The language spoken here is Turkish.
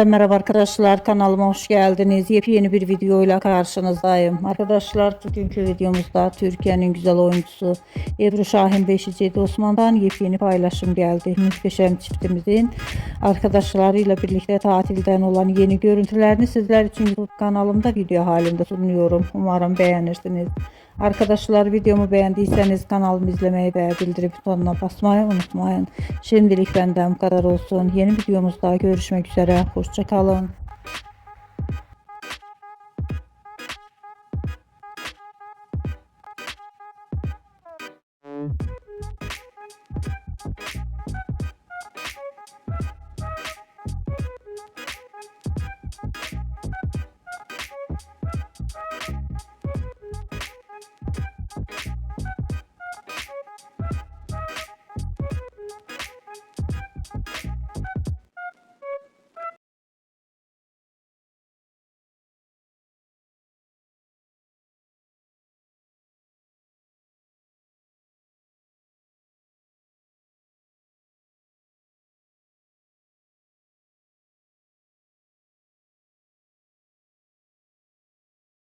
Merhaba arkadaşlar, kanalıma hoş geldiniz. Yepyeni bir videoyla karşınızdayım. Arkadaşlar, bugünkü videomuzda Türkiye'nin güzel oyuncusu Ebru Şahin Beşiciğdi Osman'dan yepyeni paylaşım geldi. Muhteşem çiftimizin arkadaşlarıyla birlikte tatilden olan yeni görüntülerini sizler için YouTube kanalımda video halinde sunuyorum. Umarım beğenirsiniz. Arkadaşlar, videomu beğendiyseniz kanalımı izlemeyi ve bildirim butonuna basmayı unutmayın. Şimdilik benden bu kadar olsun. Yeni videomuzda görüşmek üzere. Hoşça kalın.